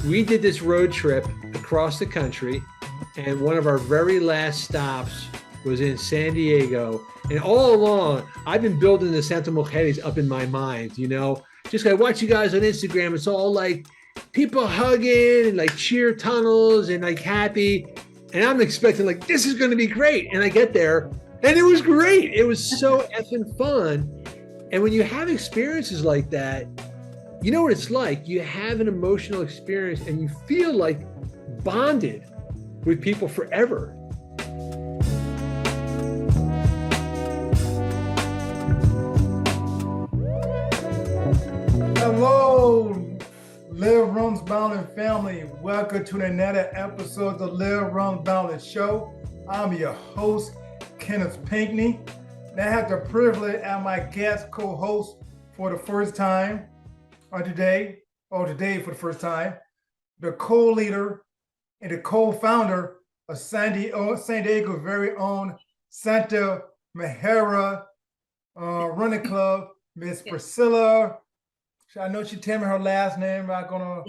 we did this road trip across the country, and one of our very last stops was in San Diego. And all along, I've been building the Santa Mujeres up in my mind, just I watch you guys on Instagram. It's all like people hugging and like cheer tunnels and like happy. And I'm expecting like, this is going to be great. And I get there and it was great. It was so effing fun. And when you have experiences like that, you know what it's like. You have an emotional experience and you feel like bonded with people forever. Hello, Live Runs Balance family. Welcome to another episode of the Live Runs Balance Show. I'm your host, Kenneth Pinckney. And I have the privilege as my guest co-host for the first time today for the first time, the co-leader and the co-founder of San Diego's very own Santa Mujeres running club, Miss Priscilla. I know she tell me her last name. I'm gonna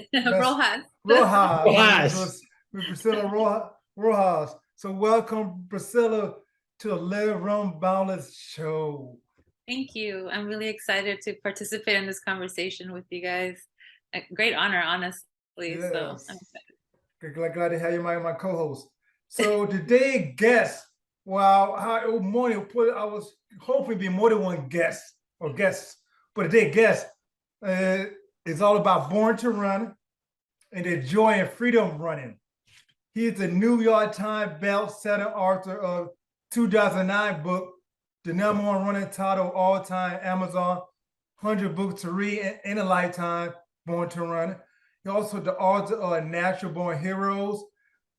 Rojas. Miss Priscilla Rojas. So welcome, Priscilla, to the Live Run Boundless Show. Thank you. I'm really excited to participate in this conversation with you guys. A great honor, honestly. Yes. So I'm excited. Glad to have you, my co-host. So today, guest. Well, I was hoping to be more than one guest or guests, but today, guest. It's all about Born to Run and the joy and freedom running. He's the New York Times best-selling author of 2009 book, the #1 running title of all time, Amazon, 100 books to read in a lifetime, Born to Run. He's also the author of Natural Born Heroes,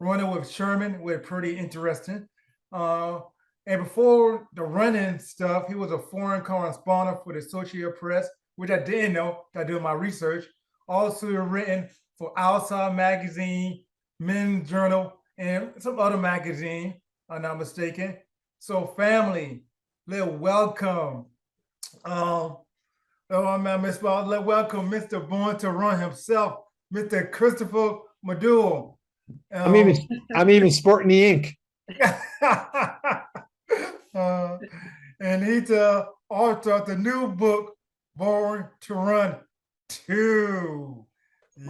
Running with Sherman, which is pretty interesting. And before the running stuff, he was a foreign correspondent for the Associated Press, which I didn't know, I did my research. Also written for Outside Magazine, Men's Journal, and some other magazine, if I'm not mistaken. So family, welcome. Welcome Mr. Born to Run himself, Mr. Christopher McDougall. I'm even sporting the ink. And he's the author of the new book, Born to Run 2.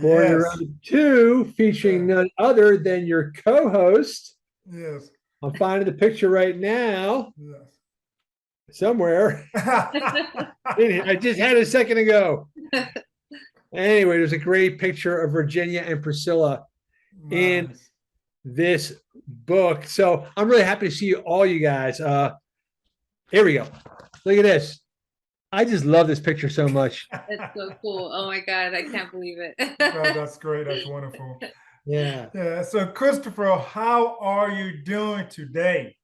Born to Run 2, featuring none other than your co-host. Yes. I'm finding the picture right now. Yes. Somewhere. I just had it a second ago. Anyway, there's a great picture of Virginia and Priscilla in this book. So I'm really happy to see all you guys. Here we go. Look at this. I just love this picture so much. It's so cool. Oh my God, I can't believe it. That's great. That's wonderful. Yeah. So Christopher, how are you doing today?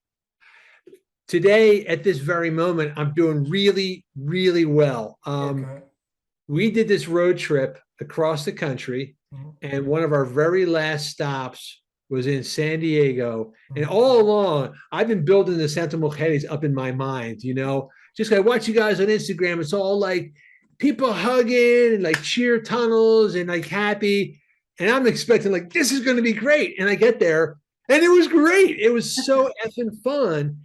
Today, at this very moment, I'm doing really, really well. We did this road trip across the country, and one of our very last stops was in San Diego. And all along, I've been building the Santa Mujeres up in my mind, just I watch you guys on Instagram. It's all like people hugging and like cheer tunnels and like happy. And I'm expecting like, this is going to be great. And I get there and it was great. It was so effing fun.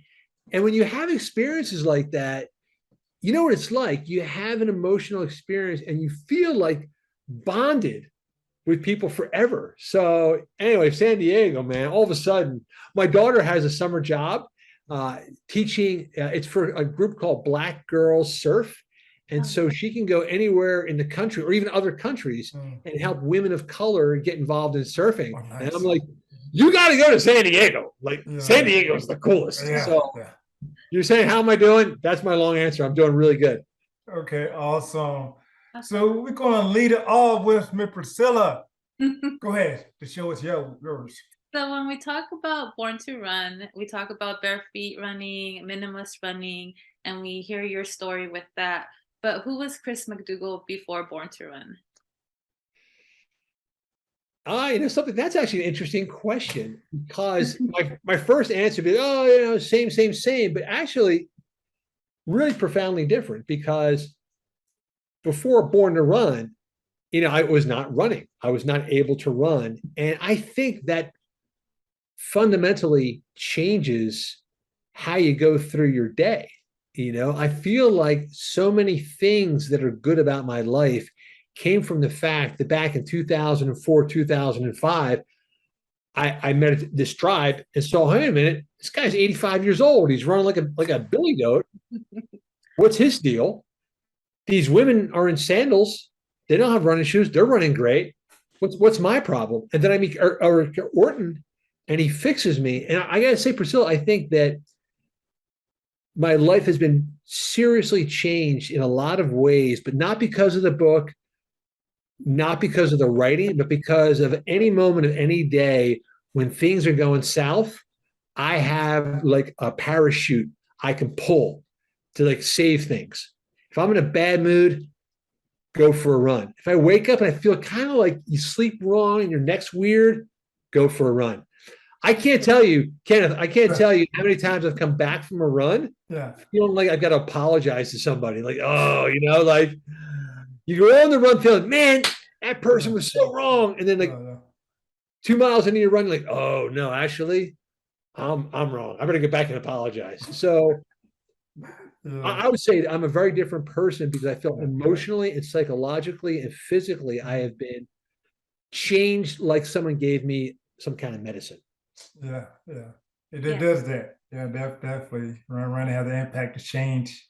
And when you have experiences like that, you know what it's like. You have an emotional experience and you feel like bonded with people forever. So anyway, San Diego, man, all of a sudden, my daughter has a summer job teaching. It's for a group called Black Girls Surf. And so she can go anywhere in the country or even other countries and help women of color get involved in surfing. Oh, nice. And I'm like, you got to go to San Diego. San Diego is the coolest. You're saying, how am I doing? That's my long answer. I'm doing really good. Okay, awesome. So we're going to lead it off with Miss Priscilla. Go ahead. The show is yours. So when we talk about Born to Run, we talk about bare feet running, minimalist running, and we hear your story with that. But who was Chris McDougall before Born to Run? Something that's actually an interesting question, because my first answer would be, same, but actually really profoundly different, because before Born to Run, I was not running. I was not able to run. And I think that fundamentally changes how you go through your day. I feel like so many things that are good about my life came from the fact that back in 2004, 2005, I met this tribe and saw, hey, a minute, this guy's 85 years old. He's running like a billy goat. What's his deal? These women are in sandals. They don't have running shoes. They're running great. What's my problem? And then I meet Orton, and he fixes me. And I got to say, Priscilla, I think that my life has been seriously changed in a lot of ways, but not because of the book, not because of the writing, but because of any moment of any day when things are going south, I have like a parachute I can pull to like save things. If I'm in a bad mood, go for a run. If I wake up and I feel kind of like you sleep wrong and your neck's weird, go for a run. I can't tell you, Kenneth, I can't tell you how many times I've come back from a run feeling like I've got to apologize to somebody. Like, oh, like you go on the run feeling, man, that person was so wrong. And then like 2 miles into your run, you're like, oh no, actually, I'm wrong. I better get back and apologize. So I would say I'm a very different person because I feel emotionally and psychologically and physically I have been changed like someone gave me some kind of medicine. Yeah. It does that. Yeah, definitely. Running has the impact to change.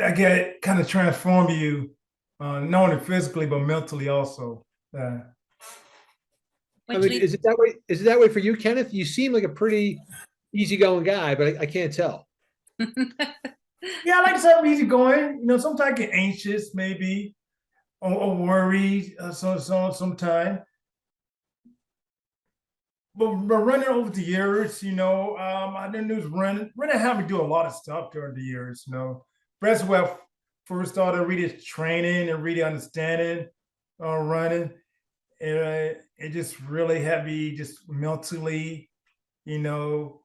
I get it, kind of transform you, not only physically but mentally also. I mean, is it that way? Is it that way for you, Kenneth? You seem like a pretty easygoing guy, but I can't tell. Yeah, I like to say I'm easygoing. Sometimes I get anxious, maybe, or worried. Sometimes. But running over the years, I didn't lose running. Running had me do a lot of stuff during the years, That's when I first started really training and really understanding running. And it just really had me just mentally, do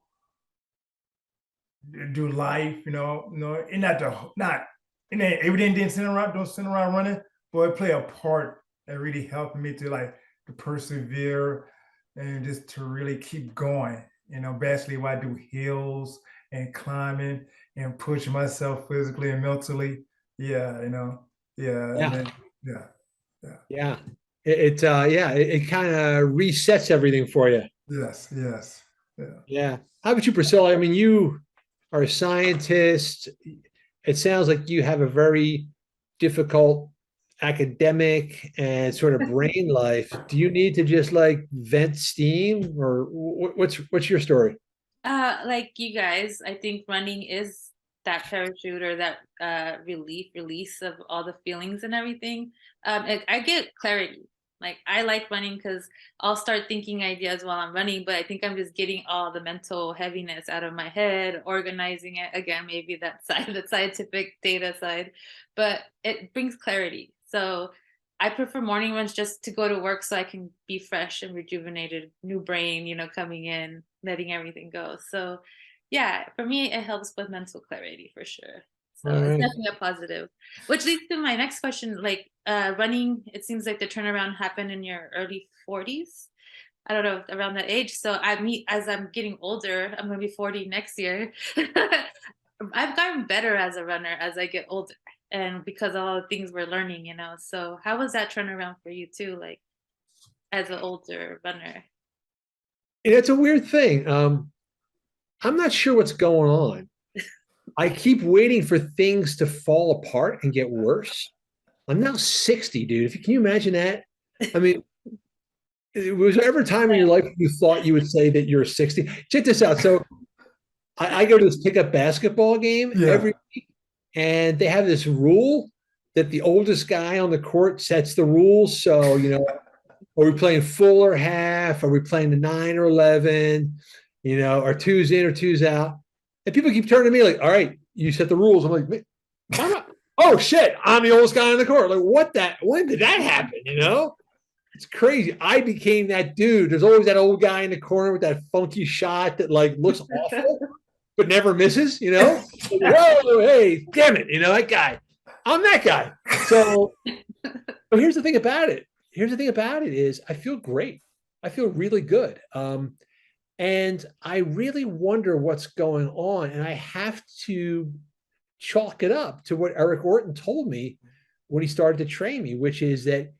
life, and everything don't sit around running, but it play a part that really helped me to persevere and just to really keep going. Basically why I do hills and climbing and push myself physically and mentally. Yeah. It kind of resets everything for you. Yes. Yeah. How about you, Priscilla? I mean, you are a scientist. It sounds like you have a very difficult academic and sort of brain life. Do you need to just like vent steam, or what's your story? Like you guys, I think running is that parachute or that release of all the feelings and everything. I get clarity. Like I like running because I'll start thinking ideas while I'm running, but I think I'm just getting all the mental heaviness out of my head, organizing it again, maybe that side, the scientific data side, but it brings clarity. So I prefer morning runs just to go to work so I can be fresh and rejuvenated, new brain, coming in, letting everything go. So yeah, for me, it helps with mental clarity for sure. So it's definitely a positive, which leads to my next question. Like running, it seems like the turnaround happened in your early 40s. I don't know, around that age. So as I'm getting older, I'm going to be 40 next year. I've gotten better as a runner as I get older, and because of all the things we're learning, So how was that turnaround for you too, like as an older runner? It's a weird thing. I'm not sure what's going on. I keep waiting for things to fall apart and get worse. I'm now 60, dude. Can you imagine that? I mean, was there ever a time in your life you thought you would say that you're 60? Check this out. So I go to this pickup basketball game every week, and they have this rule that the oldest guy on the court sets the rules. So, are we playing full or half? Are we playing the 9 or 11? Are twos in or twos out? And people keep turning to me like, all right, you set the rules. I'm like, oh shit, I'm the oldest guy on the court. Like, when did that happen? It's crazy. I became that dude. There's always that old guy in the corner with that funky shot that like looks awful, but never misses, Like, whoa, hey, damn it, that guy. I'm that guy. So But here's the thing about it. Here's the thing about it is I feel great. I feel really good. And I really wonder what's going on. And I have to chalk it up to what Eric Orton told me when he started to train me, which is that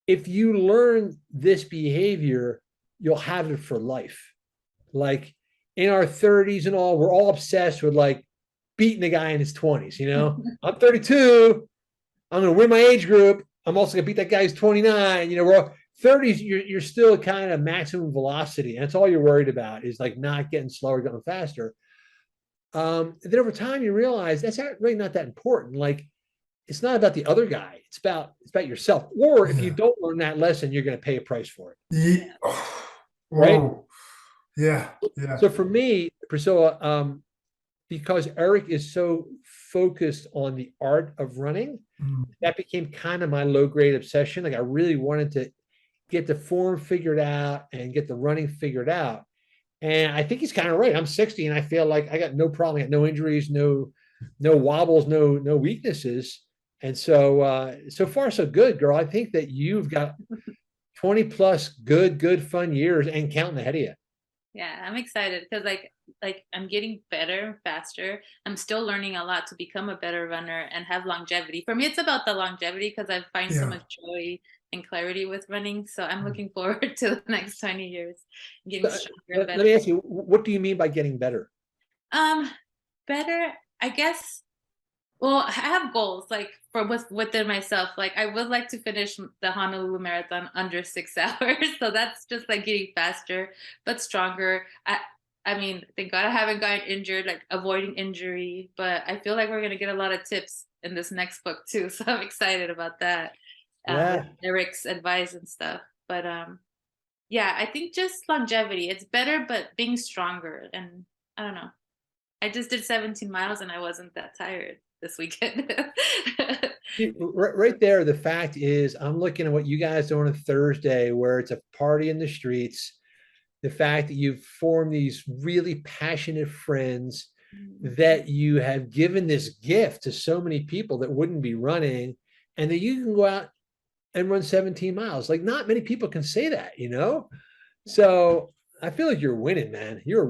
if you learn this behavior, you'll have it for life. Like in our 30s and all, we're all obsessed with like beating the guy in his 20s. You know, I'm 32. I'm going to win my age group. I'm also going to beat that guy who's 29. You know, we're all, 30s, you're still kind of maximum velocity. And that's all you're worried about is like not getting slower, going faster. Then over time, you realize that's really not that important. Like, it's not about the other guy. It's about yourself. Or if you don't learn that lesson, you're going to pay a price for it. Yeah. Right? Oh, yeah. Yeah. So for me, Priscilla, because Eric is so focused on the art of running, that became kind of my low grade obsession. Like I really wanted to get the form figured out and get the running figured out. And I think he's kind of right. I'm 60 and I feel like I got no problem. I got no injuries, no wobbles, no weaknesses. And so so far so good, girl. I think that you've got 20 plus good fun years and counting ahead of you. Yeah, I'm excited because like I'm getting better, faster. I'm still learning a lot to become a better runner and have longevity. For me, it's about the longevity because I find so much joy and clarity with running. So I'm looking forward to the next 20 years, getting stronger and better. Let me ask you, what do you mean by getting better? Better, I guess. Well, I have goals like for within myself. Like I would like to finish the Honolulu Marathon under 6 hours. So that's just like getting faster, but stronger. I mean, thank God I haven't gotten injured, like avoiding injury. But I feel like we're gonna get a lot of tips in this next book too. So I'm excited about that. With Eric's advice and stuff. But yeah, I think just longevity. It's better, but being stronger. And I don't know. I just did 17 miles and I wasn't that tired this weekend. Right there, the fact is, I'm looking at what you guys do on a Thursday where it's a party in the streets. The fact that you've formed these really passionate friends, that you have given this gift to so many people that wouldn't be running, and that you can go out and run 17 miles. Like not many people can say that, you know? So I feel like you're winning, man. You're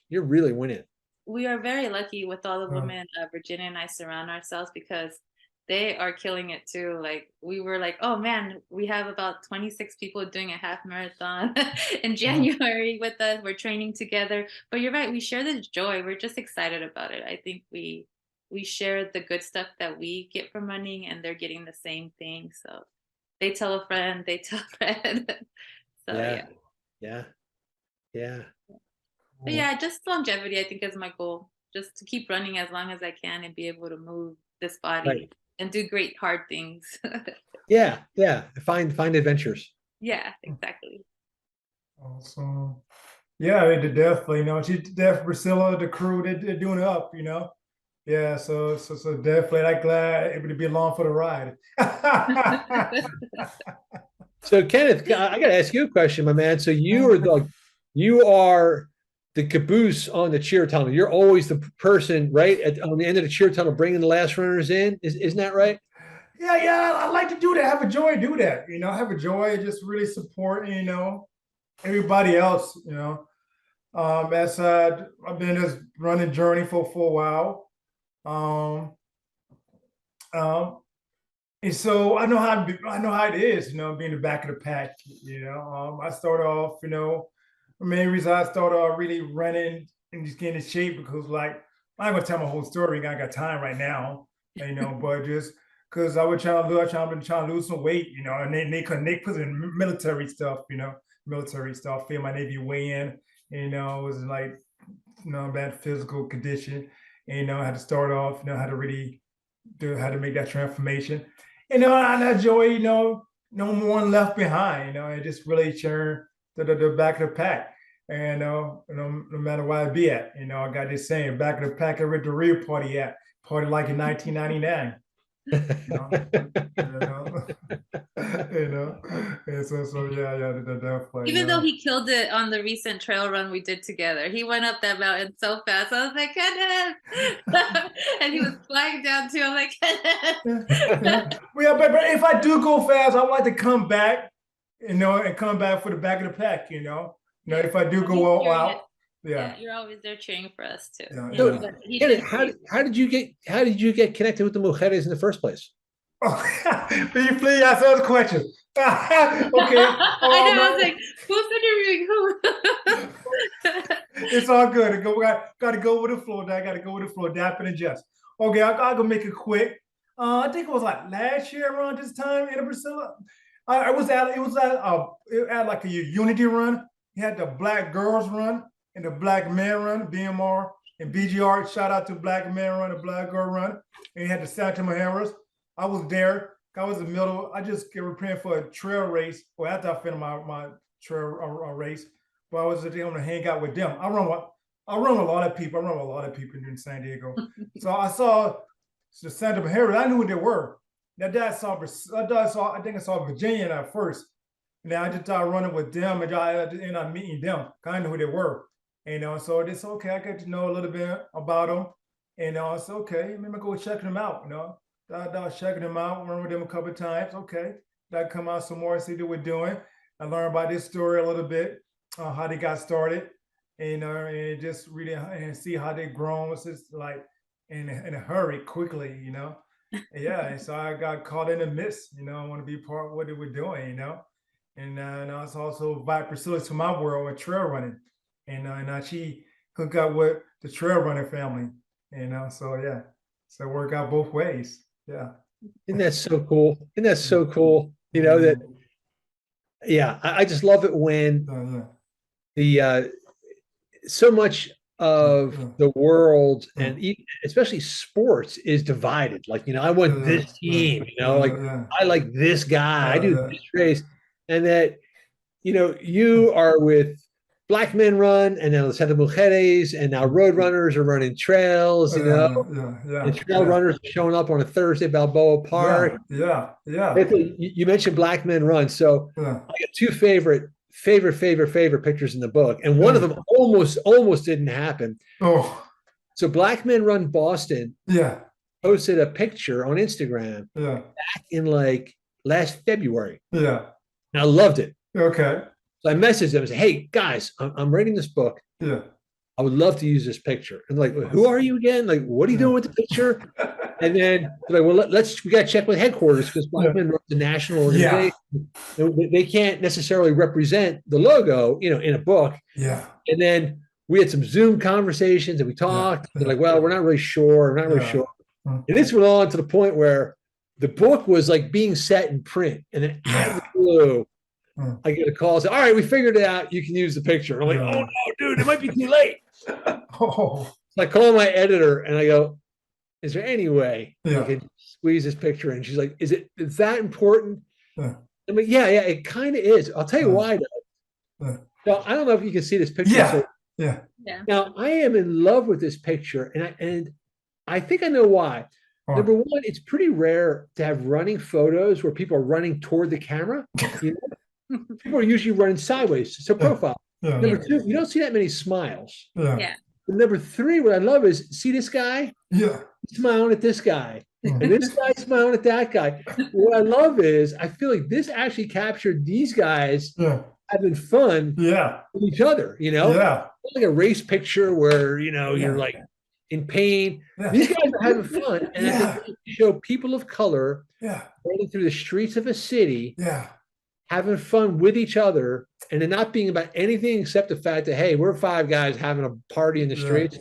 really winning. We are very lucky with all the women Virginia and I surround ourselves because they are killing it too. Like we were like, oh man, we have about 26 people doing a half marathon in January with us. We're training together. But you're right, we share this joy. We're just excited about it. I think we share the good stuff that we get from running and they're getting the same thing. So they tell a friend, they tell a friend. So yeah. But yeah, just longevity, I think, is my goal. Just to keep running as long as I can and be able to move this body and do great hard things. Yeah. Find adventures. Yeah, exactly. Awesome. Yeah, I mean, definitely, you know, she definitely Priscilla, the crew, they're doing it up, you know. Yeah, so definitely, I'm glad able to be along for the ride. So Kenneth, I got to ask you a question, my man. So you are the caboose on the cheer tunnel. You're always the person, right, on the end of the cheer tunnel, bringing the last runners in. Isn't that right? Yeah. I like to do that. Have a joy, do that. You know, have a joy, just really supporting, you know, everybody else. You know, as I've been in this running journey for a while. And so I know how it is, you know, being the back of the pack. You know, I started off, you know, the main reason I started off really running and just getting in shape because, like, I'm not gonna tell my whole story. I got time right now, you know, but just because I was trying to lose some weight, you know, and they put in military stuff, you know, feel my Navy way in, you know, it was like, you know, bad physical condition, and, you know, I had to start off, you know, how to make that transformation. You know, I enjoy, you know, no one left behind, you know, and just really sharing the back of the pack. And no matter where I be at, you know, I got this saying, back of the pack, I read the real party at. Party like in 1999. You know, you know, you know. And so yeah, definitely. Even though he killed it on the recent trail run we did together, he went up that mountain so fast. I was like, Kenneth, and he was flying down too. I'm like, Kenneth. Well, yeah, but if I do go fast, I like to come back, you know, and come back for the back of the pack, you know. You know, if I do go all out, yeah, you're always there cheering for us too. Yeah, So, yeah. He how did you get connected with the Mujeres in the first place? Oh, please answer the question. Okay. I know. I was like, who's interviewing who? It's all good. Got to go with the flow. I got to go with the flow. Dap and adjust. Okay, I'll go make it quick. I think it was like last year around this time in Priscilla. I was at like a unity run. He had the Black Girls Run and the Black Men Run, BMR and BGR. Shout out to Black Men Run, the Black Girl Run. And he had the Santa Mujeres. I was there. I was in the middle. I just were preparing for a trail race. Well, after I finished my trail race, but I was able to hang out with them. I run a lot of people. I run a lot of people in San Diego. So I saw the Santa Mujeres. I knew what they were. That day I think I saw Virginia at first. And then I just started running with them and I meeting them. I knew who they were. You know, so it's okay. I got to know a little bit about them. And it's okay. Maybe I go check them out. You know, I was checking them out. Run with them a couple of times. Okay, I come out some more and see what we're doing. I learned about this story a little bit, how they got started, and just really and see how they grown. It's just like in a hurry, quickly, you know. Yeah, and so I got caught in the midst. You know, I want to be part of what they were doing. You know, and it's also invite Priscilla to my world with trail running, and she hooked up with the trail running family. You know, so yeah, so it worked out both ways. Yeah. Isn't that so cool? Isn't that so cool? You know that. Yeah, I just love it when the so much of the world and especially sports is divided. Like, you know, I want this team. You know, like I like this guy. I do this race, and that, you know, you are with Black Men Run, and now the Santa Mujeres, and now road runners are running trails, you know, and trail runners are showing up on a Thursday, Balboa Park. Yeah. You mentioned Black Men Run. So I got two favorite pictures in the book. And one of them almost didn't happen. Oh. So Black Men Run Boston posted a picture on Instagram back in like last February. Yeah. And I loved it. Okay. So I messaged them and said, hey, guys, I'm writing this book. Yeah. I would love to use this picture. And like, who are you again? Like, what are you doing with the picture? And then they're like, well, we got to check with headquarters because Black Men Run is a national organization. They can't necessarily represent the logo, you know, in a book. Yeah. And then we had some Zoom conversations and we talked. They're like, well, we're not really sure. We're not really sure. And this went on to the point where the book was like being set in print. And then out of the blue, I get a call. Say, all right, we figured it out. You can use the picture. I'm like, oh no, dude, it might be too late. So I call my editor and I go, is there any way you can squeeze this picture in? She's like, is that important? I'm like, yeah, it kind of is. I'll tell you why though. So I don't know if you can see this picture. Yeah. Now I am in love with this picture, and I think I know why. Number one, it's pretty rare to have running photos where people are running toward the camera. You know? People are usually running sideways, so profile. Number two, you don't see that many smiles. Yeah. Number three, what I love is see this guy? Yeah. Smiling at this guy. And this guy smiling at that guy. What I love is I feel like this actually captured these guys having fun with each other, you know? It's like a race picture where, you know, you're like in pain. These guys are having fun. And I think they show people of color running through the streets of a city having fun with each other, and it not being about anything except the fact that, hey, we're five guys having a party in the streets.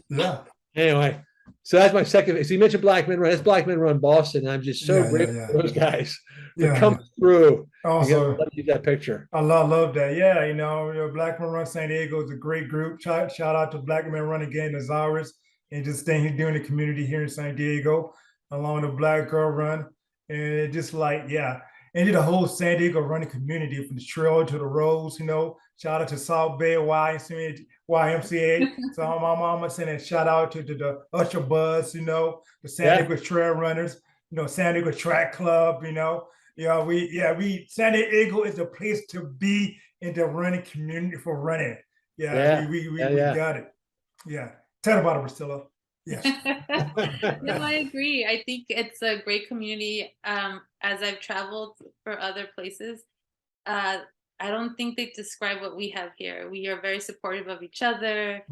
Anyway, so that's my second. So you mentioned Black Men Run. That's Black Men Run Boston. And I'm just so grateful for those guys that come through. Also, let me use that picture. I love that. Yeah, you know, Black Men Run San Diego is a great group. Shout out to Black Men Run again, Nazaris, and just staying here doing the community here in San Diego, along the Black Girl Run. And just like, and did a whole San Diego running community from the trail to the roads, you know. Shout out to South Bay YMCA. So I'm gonna send a shout out to the Usher Buzz, you know, the San Diego Trail Runners. San Diego Track Club, San Diego is the place to be in the running community for running. We got it. Yeah. Tell about it, Priscilla. Yes. No, I agree. I think it's a great community. As I've traveled for other places, I don't think they describe what we have here. We are very supportive of each other.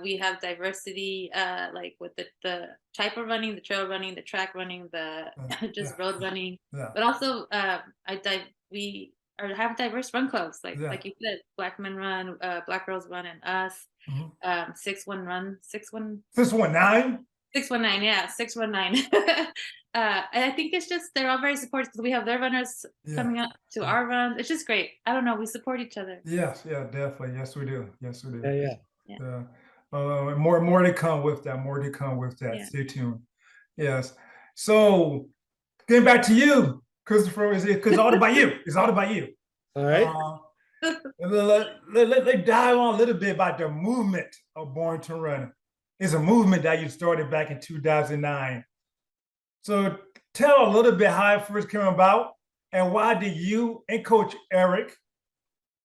We have diversity, like with the type of running, the trail running, the track running, the just road running. But also, we have diverse run clubs, like you said, Black Men Run, Black Girls Run, and us. 619, 619. And I think it's just they're all very supportive because we have their runners coming up to our runs. It's just great. I don't know. We support each other. Yes, definitely. Yes, we do. Yeah. More to come with that. More to come with that. Stay tuned. Yes. So getting back to you, Christopher, because it's all about you. It's all about you. All right. Let's dive on a little bit about the movement of Born to Run. It's a movement that you started back in 2009. So tell a little bit how it first came about, and why did you and Coach Eric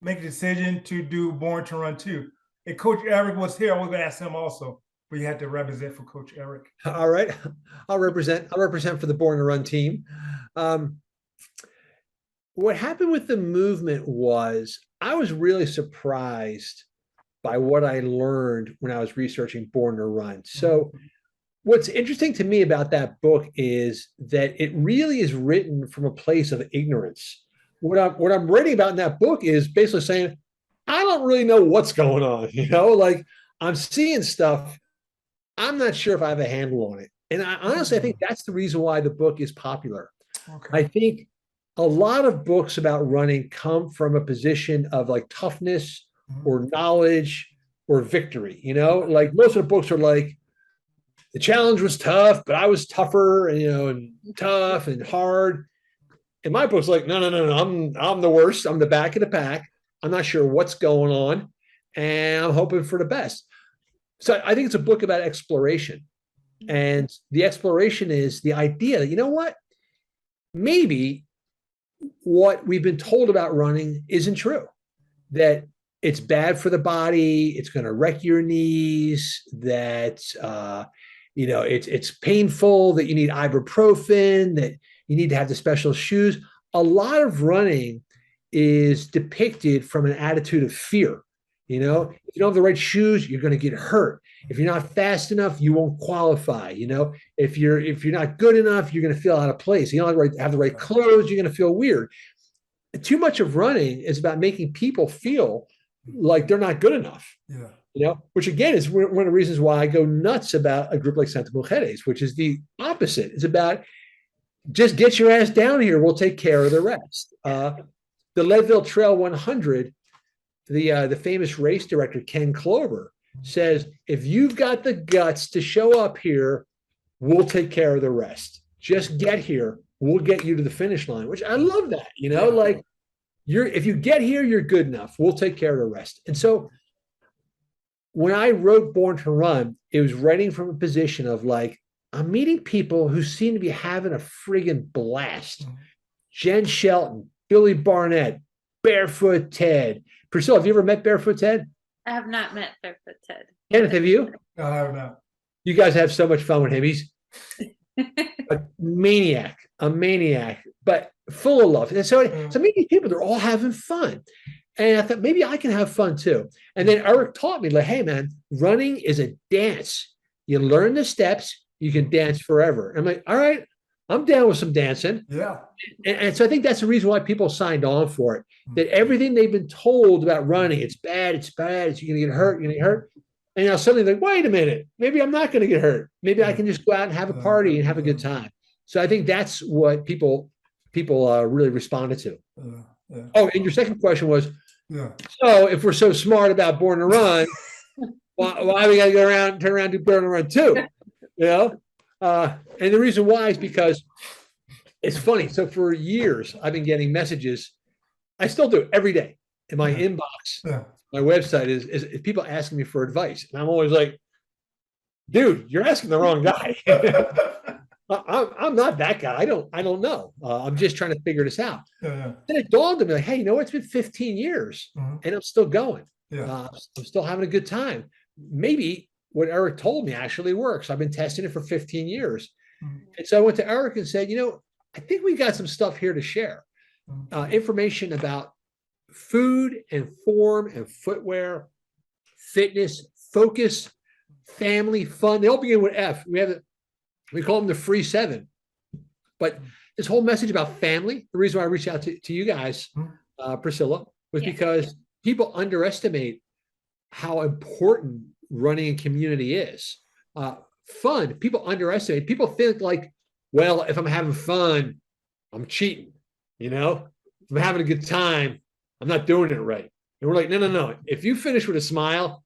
make a decision to do Born to Run too? If Coach Eric was here, we're going to ask him also, but you had to represent for Coach Eric. All right, I'll represent for the Born to Run team. What happened with the movement was I was really surprised by what I learned when I was researching Born to Run. So what's interesting to me about that book is that it really is written from a place of ignorance. What I'm writing about in that book is basically saying, I don't really know what's going on. Like I'm seeing stuff. I'm not sure if I have a handle on it. And honestly, I think that's the reason why the book is popular. I think a lot of books about running come from a position of like toughness or knowledge or victory. Like most of the books are like, the challenge was tough, but I was tougher and tough and hard. And my book's like, no, I'm the worst. I'm the back of the pack. I'm not sure what's going on, and I'm hoping for the best. So I think it's a book about exploration. And the exploration is the idea that, you know what? Maybe what we've been told about running isn't true. That it's bad for the body. It's going to wreck your knees. That, it's painful, that you need ibuprofen, that you need to have the special shoes. A lot of running is depicted from an attitude of fear. If you don't have the right shoes, you're going to get hurt. If you're not fast enough, you won't qualify. If you're not good enough, you're going to feel out of place. You don't have the right clothes, you're going to feel weird. Too much of running is about making people feel like they're not good enough. Which again is one of the reasons why I go nuts about a group like Santa Mujeres, which is the opposite. It's about just get your ass down here. We'll take care of the rest. The Leadville Trail 100, the famous race director, Ken Clover, says, if you've got the guts to show up here, we'll take care of the rest. Just get here. We'll get you to the finish line, which I love that, like if you get here, you're good enough. We'll take care of the rest. And so when I wrote Born to Run, it was writing from a position of like, I'm meeting people who seem to be having a friggin' blast. Jen Shelton, Billy Barnett, Barefoot Ted. Priscilla, have you ever met Barefoot Ted? I have not met Barefoot Ted. Kenneth, have you? No, I have not. You guys have so much fun with him. He's a maniac, but full of love. And so meeting these people, they're all having fun. And I thought maybe I can have fun too. And then Eric taught me, like, hey man, running is a dance. You learn the steps, you can dance forever. I'm like, all right, I'm down with some dancing. Yeah. And so I think that's the reason why people signed on for it. That everything they've been told about running, it's bad, you're going to get hurt, And now suddenly they're like, wait a minute, maybe I'm not going to get hurt. Maybe I can just go out and have a party and have a good time. So I think that's what people really responded to. Oh, and your second question was, so if we're so smart about Born to Run, why we got to turn around and do Born to Run too? And the reason why is because it's funny. So for years, I've been getting messages. I still do it every day in my inbox. My website is people asking me for advice. And I'm always like, dude, you're asking the wrong guy. I'm not that guy. I don't know. I'm just trying to figure this out. Yeah. Then it dawned on me like, hey, you know, it's been 15 years and I'm still going. Yeah. I'm still having a good time. Maybe what Eric told me actually works. I've been testing it for 15 years. And so I went to Eric and said, you know, I think we got some stuff here to share. Information about food and form and footwear, fitness, focus, family, fun. They all begin with F. We call them the free 7. But this whole message about family, the reason why I reached out to you guys, Priscilla, was because people underestimate how important running in community is. Fun, people underestimate. People think like, well, if I'm having fun, I'm cheating. You know, if I'm having a good time, I'm not doing it right. And we're like, no. If you finish with a smile,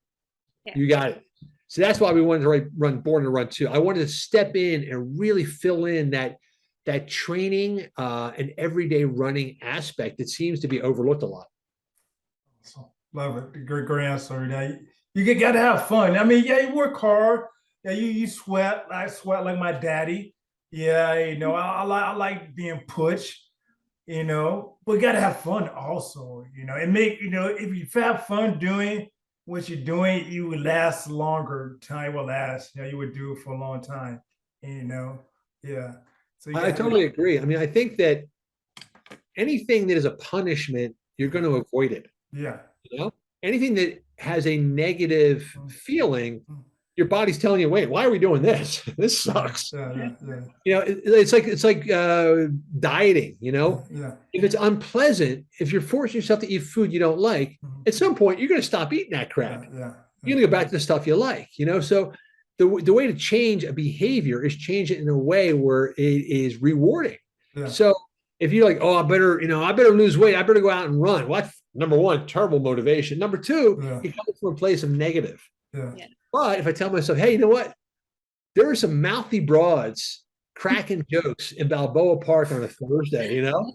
you got it. So that's why we wanted to run Born to Run 2. I wanted to step in and really fill in that training and everyday running aspect that seems to be overlooked a lot. So, love it. Great answer. Now, you got to have fun. I mean, yeah, you work hard. Yeah, you sweat. I sweat like my daddy. Yeah, you know, I like being pushed. You know, but you got to have fun also. You know, if you have fun doing what you're doing, you would last longer. Time will last. You know, you would do it for a long time. You know, yeah. So I totally agree. I mean, I think that anything that is a punishment, you're going to avoid it. Yeah. You know, anything that has a negative feeling, your body's telling you, wait, why are we doing this? This sucks. Yeah. You know, it's like dieting. You know, if it's unpleasant, if you're forcing yourself to eat food you don't like, at some point you're going to stop eating that crap. You're going to go back to the stuff you like. You know, so the way to change a behavior is change it in a way where it is rewarding. So if you're like, oh, I better lose weight, I better go out and run. Well, number one, terrible motivation. Number two, it comes from a place of negative. But if I tell myself, hey, you know what? There are some mouthy broads cracking jokes in Balboa Park on a Thursday, you know?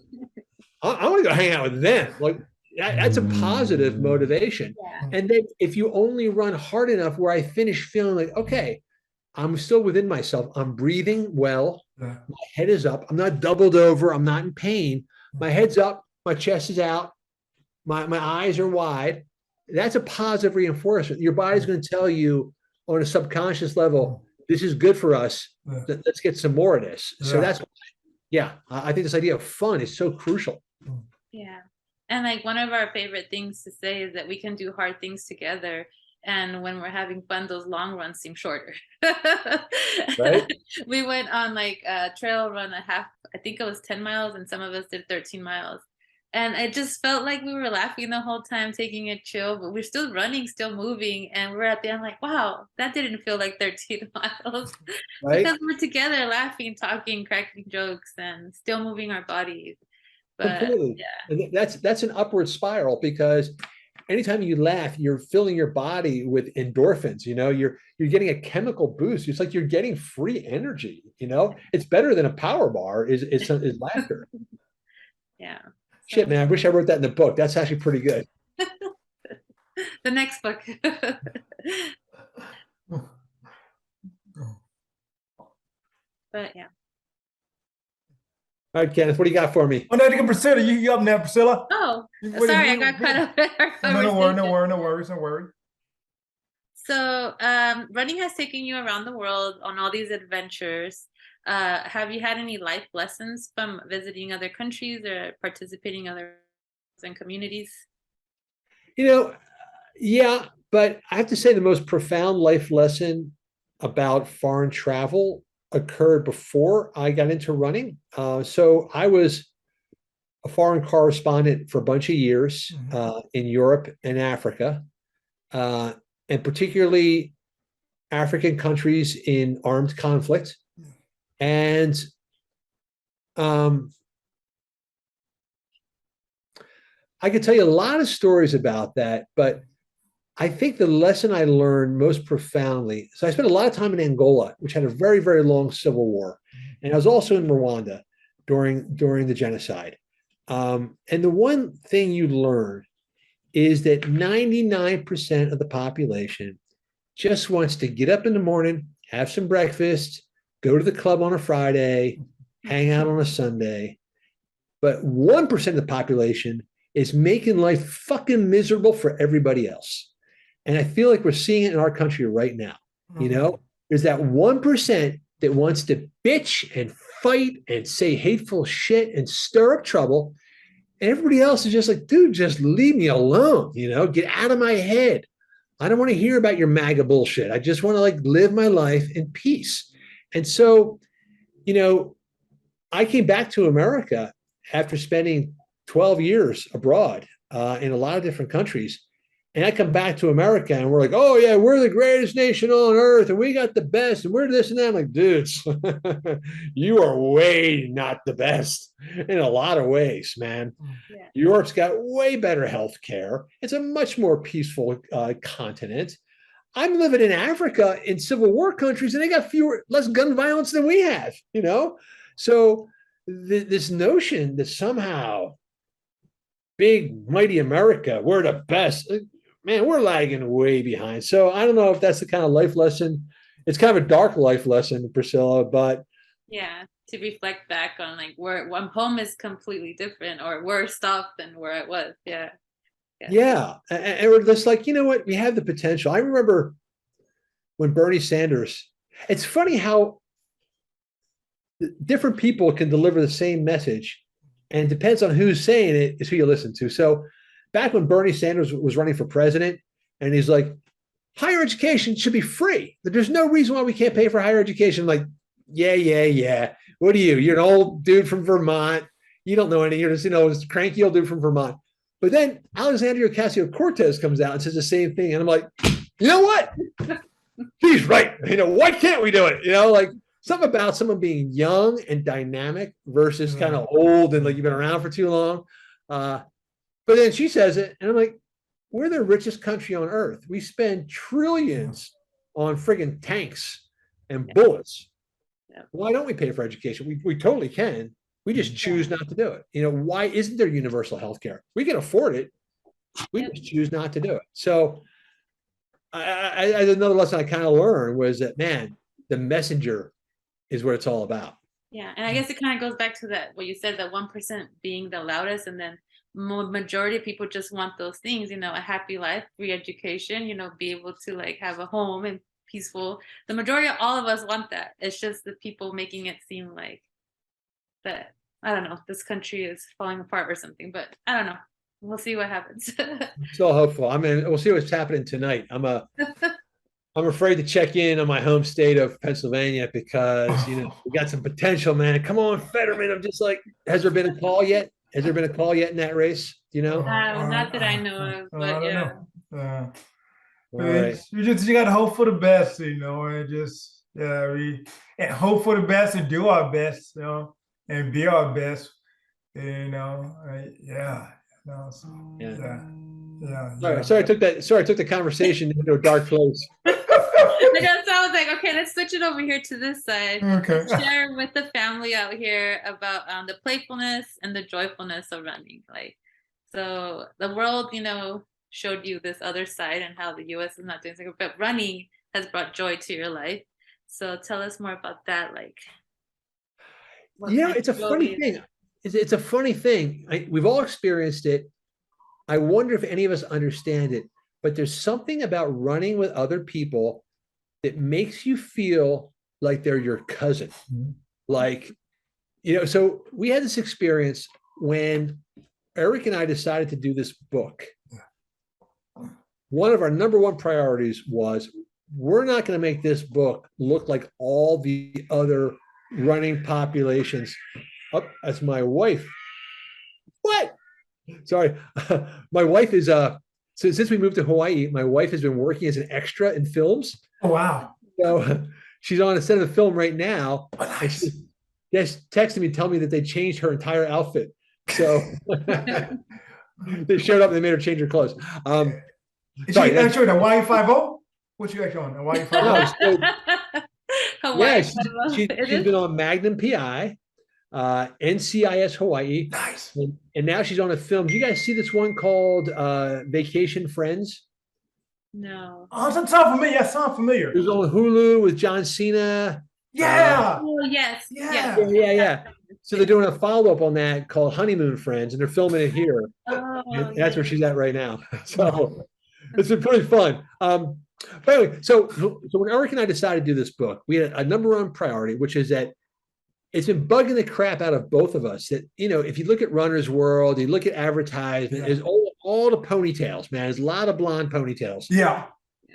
I want to go hang out with them. Like that's a positive motivation. And then if you only run hard enough where I finish feeling like, okay, I'm still within myself. I'm breathing well. My head is up. I'm not doubled over. I'm not in pain. My head's up. My chest is out. My eyes are wide. That's a positive reinforcement. Your body's going to tell you on a subconscious level, this is good for us. Let's get some more of this. So that's, I think this idea of fun is so crucial. Yeah. And like one of our favorite things to say is that we can do hard things together. And when we're having fun, those long runs seem shorter. Right? We went on like a trail run I think it was 10 miles and some of us did 13 miles. And it just felt like we were laughing the whole time, taking it chill, but we're still running, still moving. And we're at the end like, wow, that didn't feel like 13 miles. Right? Because we're together laughing, talking, cracking jokes, and still moving our bodies. But completely. And that's an upward spiral because anytime you laugh, you're filling your body with endorphins. You know, you're getting a chemical boost. It's like you're getting free energy. You know, it's better than a power bar is laughter. Yeah. Shit, man, I wish I wrote that in the book. That's actually pretty good. The next book. But yeah. All right, Kenneth, what do you got for me? Oh, no, Priscilla, you up now, Priscilla? Oh, sorry, I got cut off. No worries. So, running has taken you around the world on all these adventures. Have you had any life lessons from visiting other countries or participating in other communities? You know, yeah, but I have to say the most profound life lesson about foreign travel occurred before I got into running. So I was a foreign correspondent for a bunch of years in Europe and Africa, and particularly African countries in armed conflict. And I could tell you a lot of stories about that, but I think the lesson I learned most profoundly, so I spent a lot of time in Angola, which had a very, very long civil war. And I was also in Rwanda during the genocide. And the one thing you learn is that 99% of the population just wants to get up in the morning, have some breakfast, go to the club on a Friday, hang out on a Sunday. But 1% of the population is making life fucking miserable for everybody else. And I feel like we're seeing it in our country right now. You know, there's that 1% that wants to bitch and fight and say hateful shit and stir up trouble. And everybody else is just like, dude, just leave me alone. You know, get out of my head. I don't want to hear about your MAGA bullshit. I just want to like live my life in peace. And so, you know, I came back to America after spending 12 years abroad in a lot of different countries. And I come back to America and we're like, oh yeah, we're the greatest nation on earth and we got the best and we're this and that. I'm like, dudes, you are way not the best in a lot of ways, man. Yeah. Europe's got way better health care. It's a much more peaceful continent. I'm living in Africa in civil war countries and they got less gun violence than we have, you know? So this notion that somehow big, mighty America, we're the best. Man, we're lagging way behind. So I don't know if that's the kind of life lesson. It's kind of a dark life lesson, Priscilla, but yeah, to reflect back on like where one home is completely different or worse off than where I was. Yeah. Yeah. And we're just like, you know what? We have the potential. I remember when Bernie Sanders, it's funny how different people can deliver the same message and it depends on who's saying it is who you listen to. So back when Bernie Sanders was running for president and he's like, higher education should be free. There's no reason why we can't pay for higher education. I'm like, yeah. What are you? You're an old dude from Vermont. You don't know any. You're just, you know, this cranky old dude from Vermont. But then Alexandria Ocasio-Cortez comes out and says the same thing. And I'm like, you know what? He's right. You know, why can't we do it? You know, like something about someone being young and dynamic versus kind of old and like you've been around for too long. But then she says it, and I'm like, we're the richest country on earth. We spend trillions on friggin' tanks and bullets. Yeah. Why don't we pay for education? We totally can. We just choose not to do it. You know, why isn't there universal health care? We can afford it. We just choose not to do it. So another lesson I kind of learned was that, man, the messenger is what it's all about. Yeah. And I guess it kind of goes back to that, what you said, that 1% being the loudest and then majority of people just want those things, you know, a happy life, free education, you know, be able to like have a home and peaceful. The majority of all of us want that. It's just the people making it seem like that, I don't know, this country is falling apart or something, but I don't know. We'll see what happens. Still hopeful. I mean, we'll see what's happening tonight. I'm afraid to check in on my home state of Pennsylvania because, you know, we got some potential, man. Come on, Fetterman. I'm just like, has there been a call yet? Has there been a call yet in that race? Do you know? Not that I know of, but yeah. Right. You got to hope for the best, you know, and just, we hope for the best and do our best, you know, and be our best, you know, Sorry, I took the conversation into a dark place. So I was like, okay, let's switch it over here to this side. Okay. Share with the family out here about the playfulness and the joyfulness of running. Like, so the world, you know, showed you this other side and how the U.S. is not doing so good, but running has brought joy to your life. So tell us more about that. Like, you know, it's a funny thing. It's a funny thing. We've all experienced it. I wonder if any of us understand it, but there's something about running with other people that makes you feel like they're your cousin. Like, you know, so we had this experience when Eric and I decided to do this book. One of our number one priorities was we're not going to make this book look like all the other running populations. Oh, that's my wife. What? Sorry. My wife is so since we moved to Hawaii, my wife has been working as an extra in films. Oh, wow. So she's on a set of the film right now. Oh, nice. And she just texted me, tell me that they changed her entire outfit. So they showed up and they made her change her clothes. Is she actually the Y50? What you actually on? The Y50? Yeah, she's been on Magnum PI, NCIS Hawaii. Nice. And now she's on a film. Do you guys see this one called Vacation Friends? No. Oh, it sounds familiar. Yeah, it sounds familiar. It was on Hulu with John Cena. Yeah. Oh, yes. Yeah. Yeah. So they're doing a follow-up on that called Honeymoon Friends, and they're filming it here. Oh, And that's where she's at right now. So it's been pretty fun. But anyway, so when Eric and I decided to do this book, we had a number one priority, which is that it's been bugging the crap out of both of us that, if you look at Runner's World, you look at advertisement, there's all the ponytails, man. There's a lot of blonde ponytails. Yeah.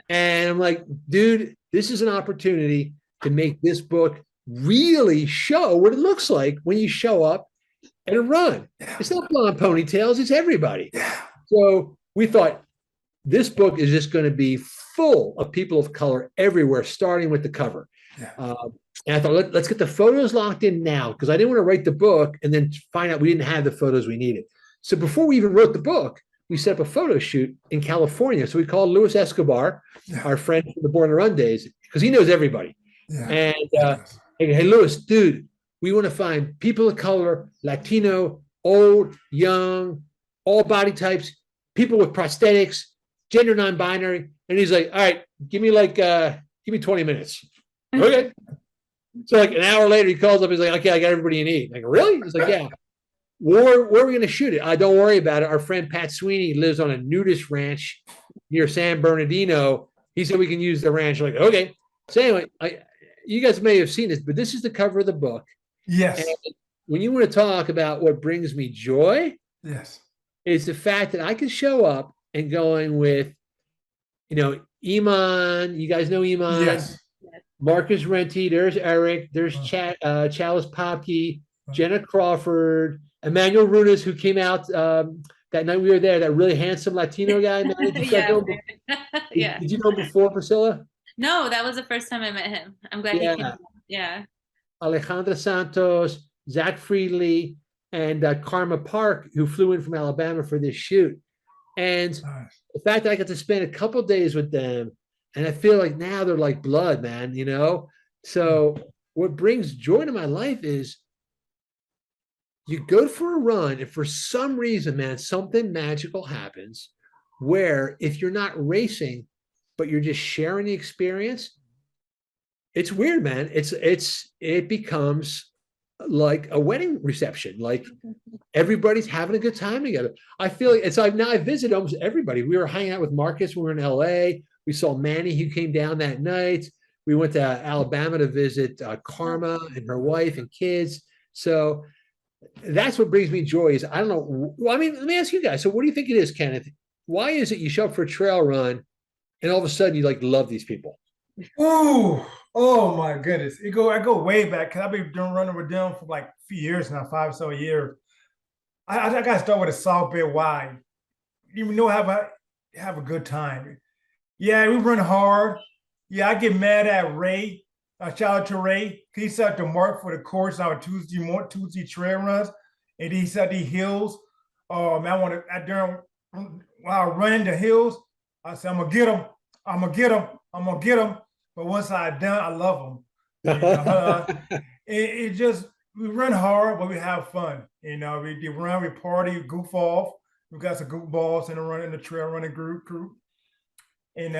And I'm like, dude, this is an opportunity to make this book really show what it looks like when you show up at a run. It's not blonde ponytails, it's everybody. So we thought this book is just going to be full of people of color everywhere, starting with the cover. And I thought, let's get the photos locked in now, because I didn't want to write the book and then find out we didn't have the photos we needed. So before we even wrote the book, we set up a photo shoot in California. So we called Luis Escobar, our friend from the Born to Run days, because he knows everybody. And hey, Luis, dude, we want to find people of color, Latino, old, young, all body types, people with prosthetics, gender non-binary. And he's like, all right, give me 20 minutes. Okay. So like an hour later, he calls up. He's like, okay, I got everybody you need. Like, really? He's like, yeah. Where are we going to shoot it? Don't worry about it. Our friend Pat Sweeney lives on a nudist ranch near San Bernardino. He said we can use the ranch. I'm like, okay. So anyway, you guys may have seen this, but this is the cover of the book. Yes. And when you want to talk about what brings me joy, it's the fact that I can show up and going with, Iman. You guys know Iman. Yes. Marcus Renty, there's Eric, there's Chalice Popke, Jenna Crawford, Emmanuel Runas, who came out that night we were there, that really handsome Latino guy. Man, did you know Did you know him before, Priscilla? No, that was the first time I met him. I'm glad he came out. Yeah. Alejandra Santos, Zach Friedley, and Karma Park, who flew in from Alabama for this shoot. And the fact that I got to spend a couple days with them, and I feel like now they're like blood, man, So what brings joy to my life is you go for a run, and for some reason, man, something magical happens where if you're not racing, but you're just sharing the experience, it's weird, man. It becomes like a wedding reception. Like everybody's having a good time together. I feel like I visit almost everybody. We were hanging out with Marcus when we were in LA. We saw Manny, who came down that night. We went to Alabama to visit Karma and her wife and kids. So that's what brings me joy is, I don't know. Well, I mean, let me ask you guys. So what do you think it is, Kenneth? Why is it you show up for a trail run and all of a sudden you love these people? Oh my goodness. I go way back, because I've been running with them for like a few years now, 5 or so years. I got to start with a South Bay wide. Have a good time. Yeah, we run hard. Yeah, I get mad at Ray. Shout out to Ray. He set the mark for the course on our Tuesday trail runs, and he set the hills. Oh man, while running the hills, I said, I'm gonna get them. I'm gonna get them. I'm gonna get them. But once I done, I love them. We run hard, but we have fun. We run, we party, we goof off. We got some goofballs in the trail running group. And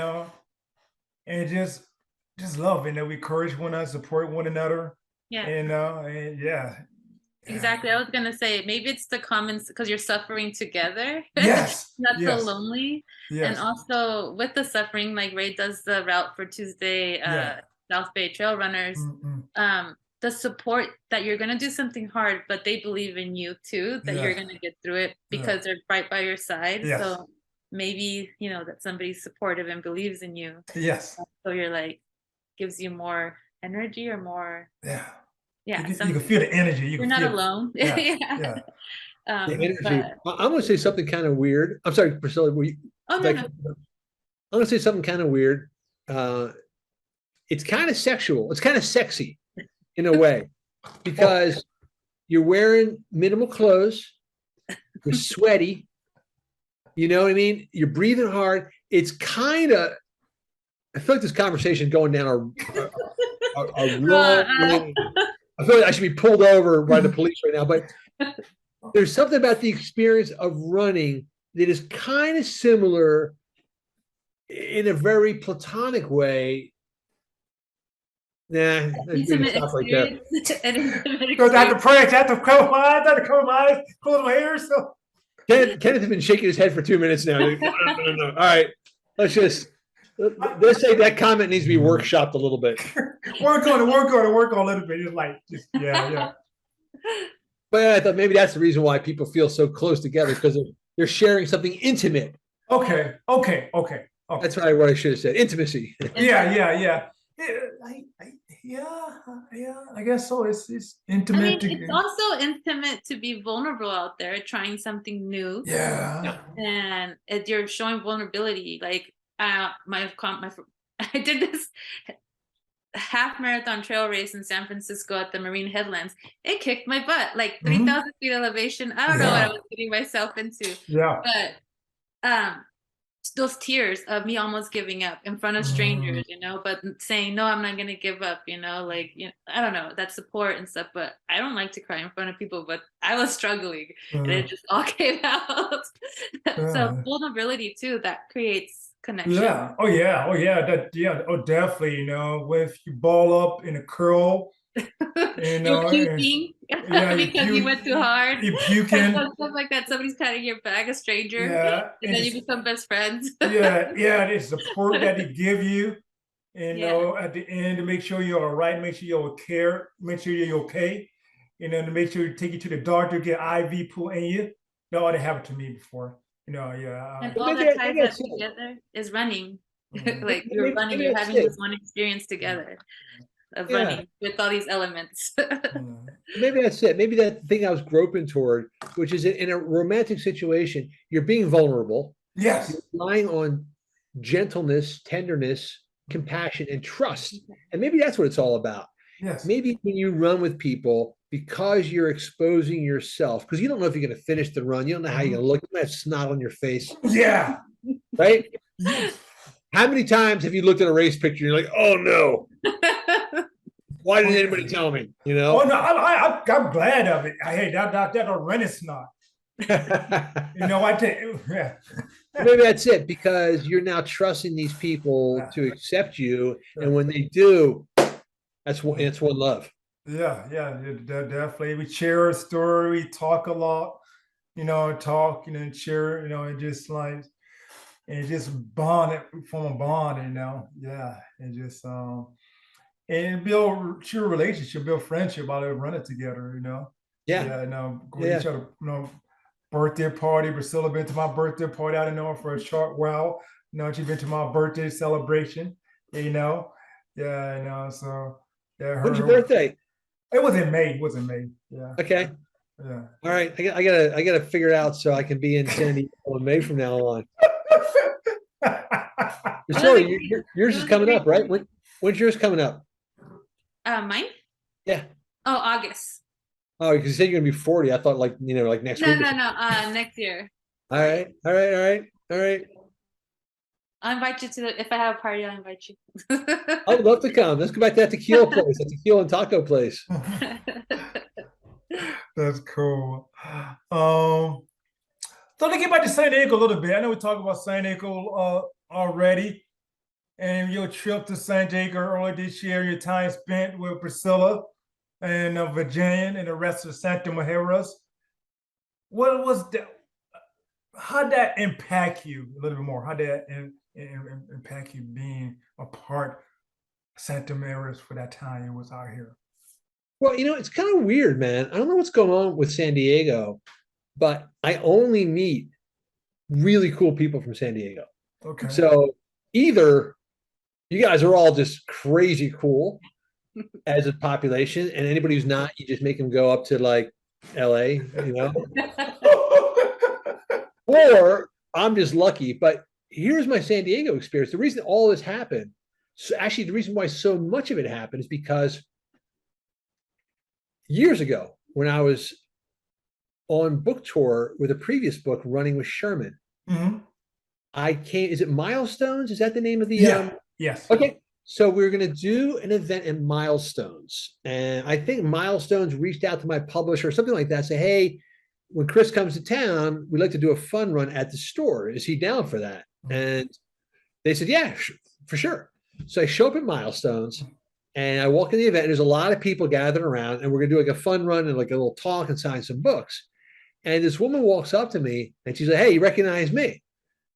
just love it. We encourage one another, support one another. Yeah. Exactly. I was gonna say maybe it's the comments because you're suffering together. Yes. Not so lonely. Yes. And also with the suffering, like Ray does the route for Tuesday South Bay Trail Runners. The support that you're gonna do something hard, but they believe in you too, that you're gonna get through it because they're right by your side. Yes. So maybe that somebody's supportive and believes in you. Yes. So you're gives you more energy or more. Yeah. Yeah. You can feel the energy. You're not alone. Yeah. The energy. I'm going to say something kind of weird. I'm sorry, Priscilla. No. I'm going to say something kind of weird. It's kind of sexual. It's kind of sexy in a way, because you're wearing minimal clothes. You're sweaty. You know what I mean? You're breathing hard. It's kind of, I feel like this conversation is going down a wrong way. I feel like I should be pulled over by the police right now, but there's something about the experience of running that is kind of similar in a very platonic way Nah, Intimate stop right there. experience. An intimate Because I have to experience. pray, I have to cover my eyes, I have to cover my eyes, close my ears. So Kenneth has been shaking his head for 2 minutes now. No. All right, let's say that comment needs to be workshopped a little bit. work on it a little bit. It's like, yeah. But I thought maybe that's the reason why people feel so close together, because they're sharing something intimate. Okay. That's what I should have said. Intimacy. Yeah. I guess so. It's intimate. It's also intimate to be vulnerable out there, trying something new. Yeah. And you're showing vulnerability. Like I did this half marathon trail race in San Francisco at the Marine Headlands. It kicked my butt, like 3,000 feet elevation. I don't know what I was getting myself into. Yeah. But those tears of me almost giving up in front of strangers, but saying, no, I'm not going to give up, I don't know, that support and stuff, but I don't like to cry in front of people, but I was struggling and it just all came out. So vulnerability too, that creates connection. Yeah. Oh yeah. Oh, definitely. If you ball up in a curl, You're puking because you went too hard. You're puking. Stuff like that. Somebody's patting your back, a stranger. Yeah. And then you become best friends. Yeah. The support that they give you, at the end to make sure you're all right, make sure you're care, make sure you're okay, to make sure you take you to the doctor, get IV put in you. That ought to happen to me before. And all that ties that together is running. Like you're running, you're having this one experience together of running with all these elements. Maybe that's it. Maybe that thing I was groping toward, which is in a romantic situation, you're being vulnerable. Yes. You're relying on gentleness, tenderness, compassion, and trust. And maybe that's what it's all about. Yes. Maybe when you run with people, because you're exposing yourself, because you don't know if you're going to finish the run, you don't know how you're going to look. You might have snot on your face. Yeah. Right? How many times have you looked at a race picture and you're like, oh no, why didn't anybody tell me? Oh no, I'm glad of it. Hey, that a running snot. I think. Yeah. Maybe that's it, because you're now trusting these people to accept you, and when they do, it's one love. Yeah, definitely. We share a story, we talk a lot, talk, share, and just like, and just bond it, form a bond, and just and build true relationship, build friendship while they're running together, go to each other, birthday party. Priscilla been to my birthday party. I didn't know her for a short while. She's been to my birthday celebration. So When's your birthday? It was in May. Yeah. Okay. Yeah. All right. I gotta figure it out so I can be in San Diego in May from now on. Priscilla, yours is coming up, right? When's yours coming up? Mine? Yeah. Oh, August. Oh, because you said you're gonna be 40. I thought like next week. No. Next year. All right. I'll invite you to if I have a party, I'll invite you. I would love to come. Let's go back to that tequila place, that tequila and taco place. That's cool. So to get back to San Diego a little bit. I know we talked about San Diego already, and your trip to San Diego earlier this year, your time spent with Priscilla and Virginia and the rest of Santa Mujeres. What was that? How did that impact you a little bit more? How did that impact you being a part of Santa Mujeres for that time you was out here? Well, it's kind of weird, man. I don't know what's going on with San Diego, but I only meet really cool people from San Diego. Okay. So either you guys are all just crazy cool as a population, and anybody who's not, you just make them go up to like LA, or I'm just lucky. But here's my San Diego experience. The reason all this happened, so actually the reason why so much of it happened is because years ago, when I was on book tour with a previous book, Running with Sherman, is it Milestones? Is that the name of the? Yes. Okay. So we were going to do an event in Milestones. And I think Milestones reached out to my publisher or something like that, say, hey, when Chris comes to town, we'd like to do a fun run at the store. Is he down for that? And they said, yeah, for sure. So I show up at Milestones. And I walk in the event, and there's a lot of people gathered around, and we're gonna do like a fun run and like a little talk and sign some books. And this woman walks up to me and she's like, "Hey, you recognize me?"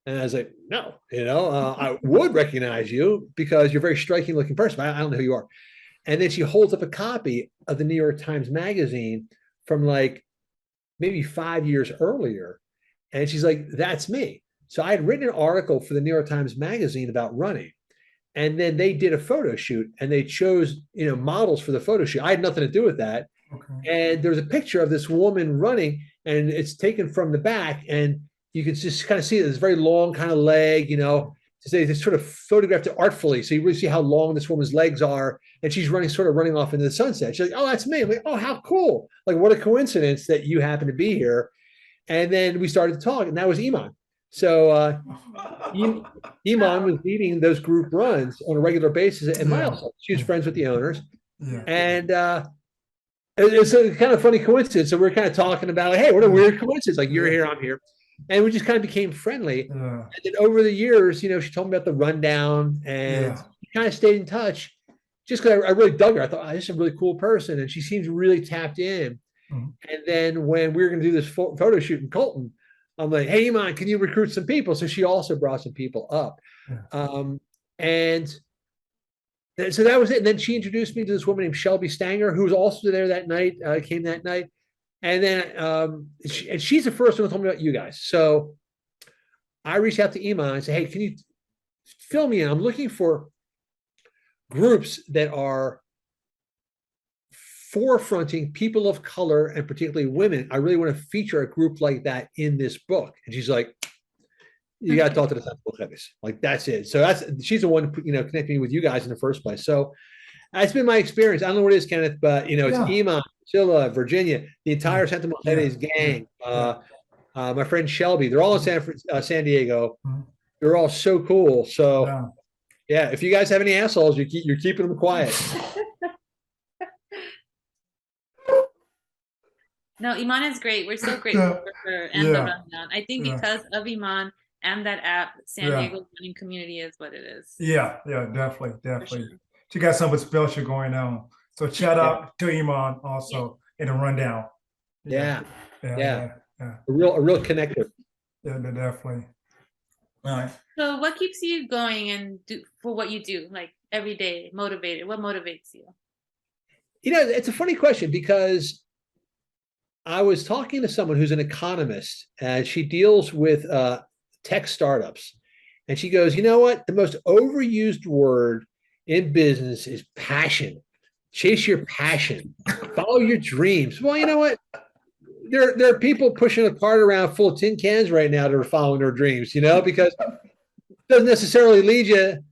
And I was like, "No, I would recognize you because you're a very striking looking person. I don't know who you are." And then she holds up a copy of the New York Times Magazine from like maybe 5 years earlier. And she's like, "That's me." So I had written an article for the New York Times Magazine about running. And then they did a photo shoot and they chose, models for the photo shoot. I had nothing to do with that. Okay. And there's a picture of this woman running, and it's taken from the back, and you can just kind of see this very long kind of leg, they sort of photographed it artfully. So you really see how long this woman's legs are, and she's sort of running off into the sunset. She's like, "Oh, that's me." I'm like, "Oh, how cool. Like, what a coincidence that you happen to be here." And then we started to talk, and that was Iman. So Iman was leading those group runs on a regular basis at Milestones. She was friends with the owners. Yeah. And it's a kind of funny coincidence. So we're kind of talking about, like, hey, what a weird coincidence. Like, you're here, I'm here. And we just kind of became friendly. Yeah. And then over the years, she told me about the rundown, and we kind of stayed in touch just because I really dug her. I thought, this is a really cool person. And she seems really tapped in. Mm-hmm. And then when we were going to do this photo shoot in Colton, I'm like, "Hey, Iman, can you recruit some people?" So she also brought some people up. And so that was it. And then she introduced me to this woman named Shelby Stanger, who was also there that night, came that night. And then she's the first one who told me about you guys. So I reached out to Iman and said, "Hey, can you fill me in? I'm looking for groups that are forefronting people of color and particularly women. I really want to feature a group like that in this book." And she's like, "You got to talk to the Santa Mujeres. Like, that's it." So she's the one, connecting me with you guys in the first place. So that's been my experience. I don't know what it is, Kenneth, but it's Iman, Priscilla, Virginia, the entire Santa Mujeres gang. My friend Shelby, they're all in San Diego. They're all so cool. So yeah, if you guys have any assholes, you're keeping them quiet. No, Iman is great. We're so grateful for her and the rundown. I think because of Iman and that app, San Diego running community is what it is. Yeah, definitely. Sure. She got something special going on. So shout out to Iman also in the rundown. Yeah. A real connector. Yeah, definitely. All right. So what keeps you going and for what you do, like every day, motivated? What motivates you? It's a funny question because I was talking to someone who's an economist, and she deals with tech startups. And she goes, "You know what? The most overused word in business is passion. Chase your passion. Follow your dreams." Well, you know what? There are people pushing a cart around full of tin cans right now that are following their dreams, because it doesn't necessarily lead you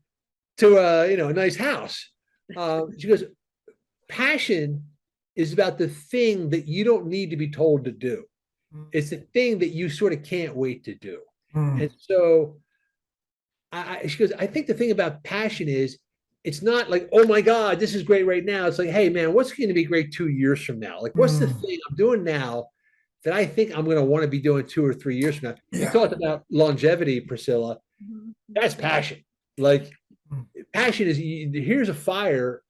to a nice house. She goes, "Passion is about the thing that you don't need to be told to do. It's the thing that you sort of can't wait to do." And so she goes, "I think the thing about passion is it's not like, oh my God, this is great right now. It's like, hey man, what's going to be great 2 years from now? Like, what's the thing I'm doing now that I think I'm going to want to be doing 2 or 3 years from now?" You talked about longevity, Priscilla. That's passion. Like, passion is, here's a fire.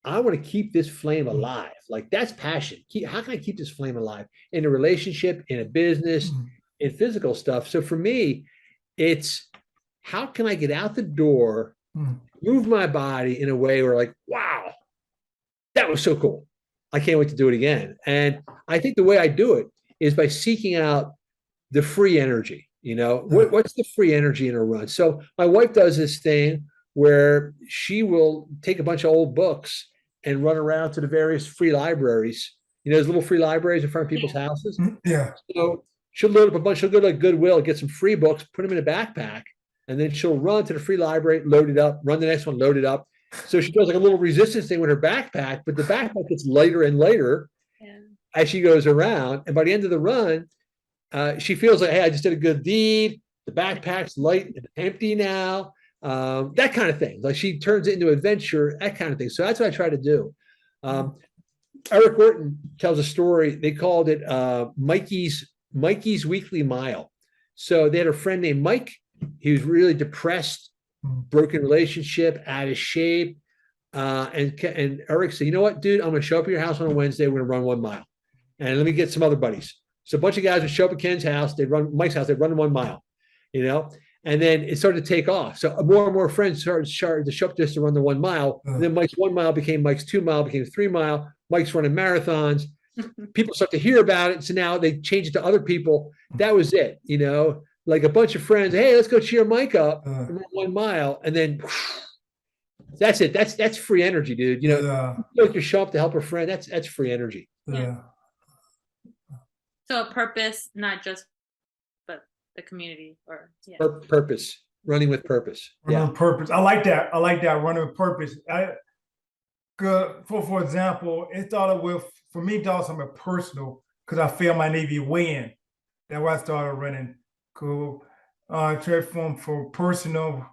I want to keep this flame alive. Like, that's passion. How can I keep this flame alive in a relationship, in a business, in physical stuff? So for me, it's how can I get out the door, move my body in a way where, like, wow, that was so cool. I can't wait to do it again. And I think the way I do it is by seeking out the free energy. What's the free energy in a run? So my wife does this thing where she will take a bunch of old books and run around to the various free libraries. Those little free libraries in front of people's houses. So she'll load up a bunch. She'll go to Goodwill, get some free books, put them in a backpack, and then she'll run to the free library, load it up, run the next one, load it up. So she does like a little resistance thing with her backpack, but the backpack gets lighter and lighter as she goes around. And by the end of the run, she feels like, hey, I just did a good deed. The backpack's light and empty now. That kind of thing. Like, she turns it into adventure, that kind of thing. So that's what I try to do. Eric Orton tells a story. They called it Mikey's Weekly Mile. So they had a friend named Mike. He was really depressed, broken relationship, out of shape. And Eric said, you know what, dude, I'm going to show up at your house on a Wednesday. We're going to run 1 mile. And let me get some other buddies. So a bunch of guys would show up at Ken's house. They'd run Mike's house. They'd run 1 mile, and then it started to take off. So more and more friends started to show up just to run the 1 mile. And then Mike's 1 mile became Mike's 2 mile, became 3 mile. Mike's running marathons. People start to hear about it. So now they change it to other people. That was it, like a bunch of friends. Hey, let's go cheer Mike up and run 1 mile. And then that's it. That's free energy, dude. You show up to help a friend. That's free energy. Yeah. So a purpose, not just, but the community Purpose, running with purpose. Running with purpose. I like that. Running with purpose. For example, it started with, for me, it started something personal because I failed my Navy weigh-in. That's why I started running. Cool. Transformed for personal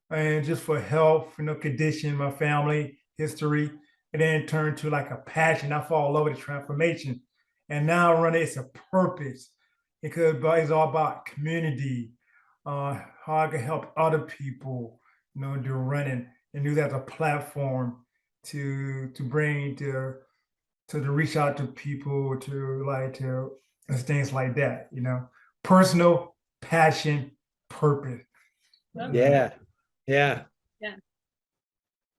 and just for health, condition, my family, history, and then it turned to like a passion. I fall all over the transformation. And now running, it's a purpose because it's all about community, how I can help other people, do running and use that as a platform to bring to reach out to people, to things like that, personal, passion, purpose. Yeah.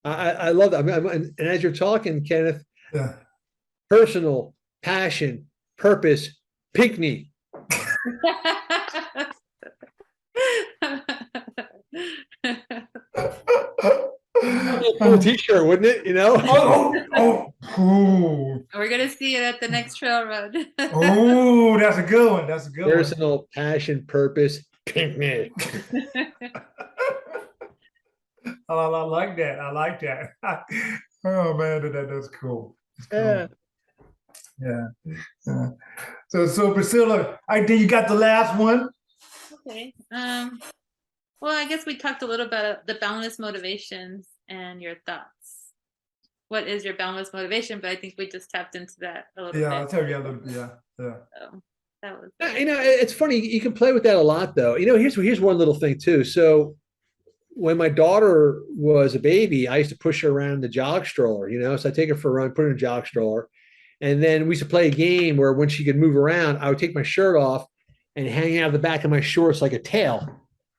I love that. And as you're talking, Kenneth, personal, passion, purpose, Pinckney. Cool t-shirt, wouldn't it? We're gonna see it at the next trail run. Oh, that's a good one. That's a good Personal, passion, purpose, Pinckney. I like that. I like that. Oh man, that's cool. Yeah. Yeah. So Priscilla, I think you got the last one. Okay. Well, I guess we talked a little about the boundless motivations and your thoughts. What is your boundless motivation? But I think we just tapped into that a little bit. Yeah, I'll tell you a little bit. Yeah. So that was. It's funny. You can play with that a lot, though. Here's one little thing too. So when my daughter was a baby, I used to push her around in the jog stroller. So I take her for a run, put her in a jog stroller. And then we used to play a game where when she could move around, I would take my shirt off and hang out of the back of my shorts like a tail.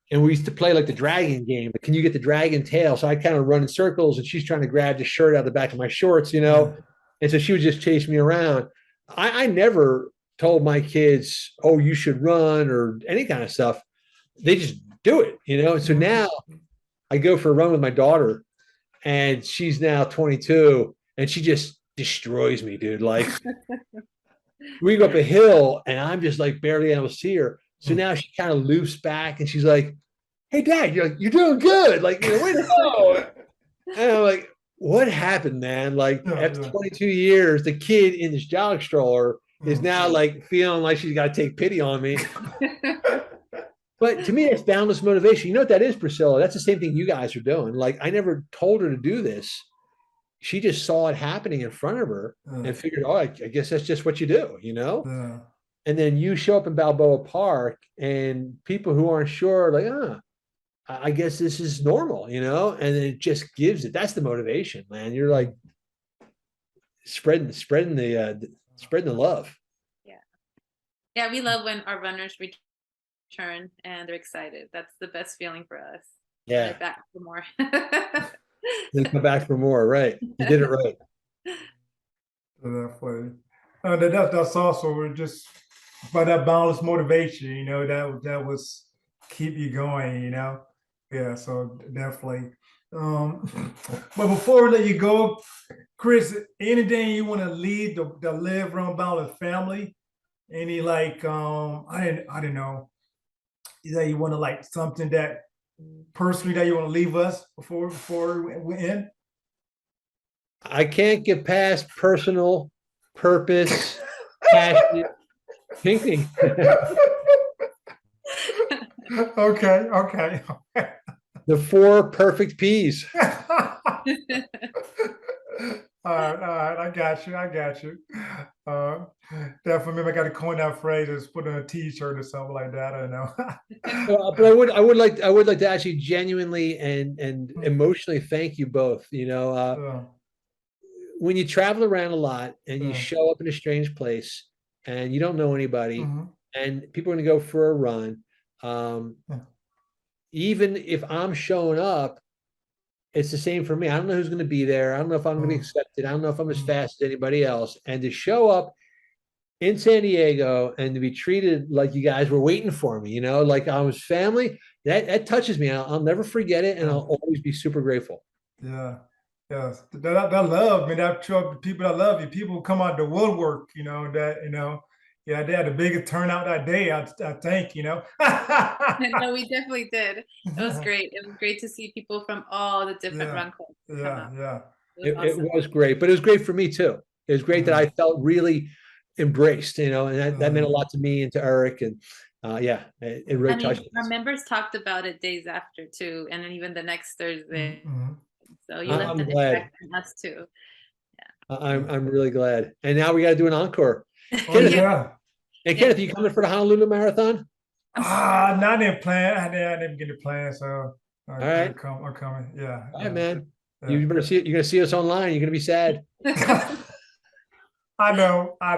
And we used to play like the dragon game. Can you get the dragon tail? So I kind of run in circles and she's trying to grab the shirt out of the back of my shorts, And so she would just chase me around. I never told my kids, oh, you should run or any kind of stuff. They just do it, And so now I go for a run with my daughter and she's now 22 and she just destroys me, dude. Like we go up a hill and I'm just like barely able to see her. So now she kind of loops back and she's like, hey dad, you're doing good. Like, way to go. And I'm like, what happened, man? Like after 22 years, the kid in this jog stroller is now like feeling like she's got to take pity on me. But to me, that's boundless motivation. You know what that is, Priscilla? That's the same thing you guys are doing. Like I never told her to do this. She just saw it happening in front of her and figured, oh, I guess that's just what you do, And then you show up in Balboa Park and people who aren't sure are like, I guess this is normal, And then it just gives it. That's the motivation, man. You're like spreading the love. Yeah, we love when our runners return and they're excited. That's the best feeling for us. Yeah. They're back for more. They come back for more, right? You did it right. That's funny. That's also we're just by that boundless motivation, that was keep you going, Yeah, so definitely. But before we let you go, Chris, anything you want to lead the Live Run Boundless family? Any I don't know. You want to something that personally that you want to leave us before we end? I can't get past personal, purpose, passion, Pinckney. Okay. The 4 perfect P's. All right. I got you. Definitely, maybe I got to coin that phrase, just put it on a T-shirt or something like that. I don't know. But I would like to actually genuinely and emotionally thank you both. Yeah, When you travel around a lot and you yeah. show up in a strange place and you don't know anybody, Mhm, and people are going to go for a run, um, yeah. even if I'm showing up, it's the same for me. I don't know who's going to be there. I don't know if I'm going to be Mm, accepted. I don't know if I'm as mm, fast as anybody else. And to show up in San Diego and to be treated like you guys were waiting for me, like I was family, that touches me. I'll never forget it, and yeah. I'll always be super grateful. Yeah, yes. That love, man, that show the people that love you, people who come out the woodwork, yeah, they had the biggest turnout that day, I think, No, we definitely did. It was great. It was great to see people from all the different Yeah, run clubs come yeah, out. yeah. It was It awesome. was great, but it was great for me too. It was great that I Mhm, felt really embraced, and that meant a mhm, lot to me and to Eric, and yeah, it really I mhm, touched mean, our us. members talked about it days after too, and then even the next Thursday. mhm, So you yeah, left I'm an glad. impact on us too. yeah. I'm really glad. And now we got to do an encore. Oh Kenneth, Yeah, yeah. and yeah. Kenneth, are you coming for the Honolulu Marathon? Not in plan. I didn't get the plan, so All right, I'm coming. Yeah, all right, yeah, man. yeah. You better see it. You're gonna see us online. You're gonna be sad. I know. I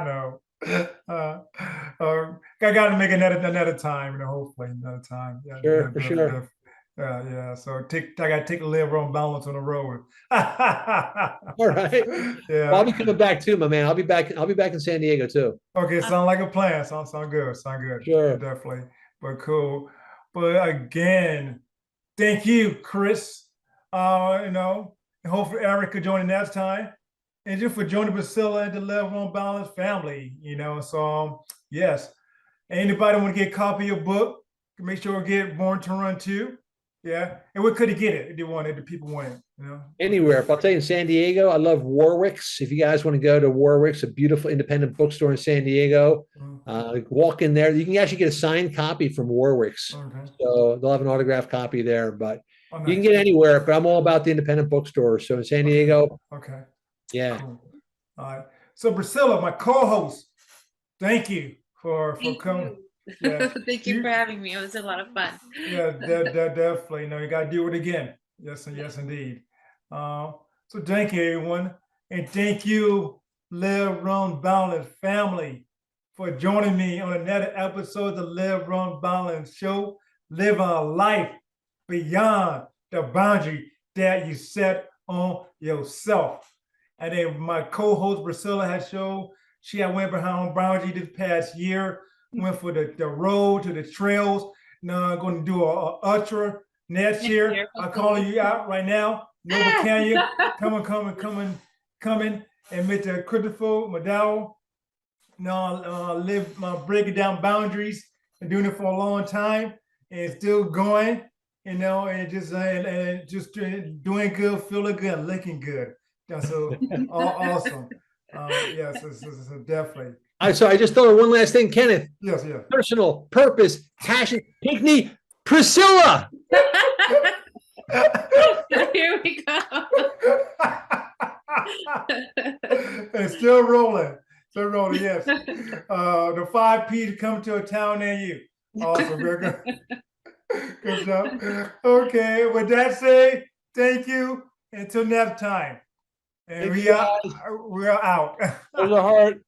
got to make another time, hopefully another time. Yeah, Sure, for sure. yeah. So I got to take a little on balance on the road. All right. Well, I'll Yeah. be coming back too, my man. I'll be back. I'll be back in San Diego too. Okay, sound like a plan. Sound good. Sound good. Sure. Definitely. But cool. But again, thank you, Chris. And hopefully Eric could join in next time. And just for joining Priscilla and the Love on Balance family, So yes. Anybody want to get a copy of your book, make sure to get Born to Run too. Yeah. And where could he get it if they wanted, the people want it. Anywhere. If I'll tell you in San Diego, I love Warwick's. If you guys want to go to Warwick's, a beautiful independent bookstore in San Diego, walk in there. You can actually get a signed copy from Warwick's. Okay. So they'll have an autographed copy there, but Oh, you can nice. get anywhere. But I'm all about the independent bookstore. So in San Okay. Diego, Okay. yeah. Cool. All right. So Priscilla, my co-host, thank you for Thank coming. you. Yeah. Thank you for having me. It was a lot of fun. Yeah, definitely. You got to do it again. Yes, and yes, indeed. So thank you, everyone. And thank you, Live, Run, Balance family, for joining me on another episode of the Live, Run, Balance show. Live a life beyond the boundary that you set on yourself. And then my co-host, Priscilla, had showed she had went behind boundary this past year, went for the road to the trails. Now I'm going to do a ultra next year. I'm calling you out right now. Nova Canyon, coming, and Mr. Christopher McDougall. Now breaking down boundaries and doing it for a long time and still going, and just doing good, feeling good, looking good. That's so awesome. Yes, definitely. So I just thought of one last thing, Kenneth. Yes, yes. Personal, purpose, passion, Pinckney, Priscilla. Here we go. It's still rolling. Still rolling, yes. The 5 P's come to a town near you. Awesome, very good. Good job. Okay, with that said, thank you. Until next time. And we are out. There's a heart.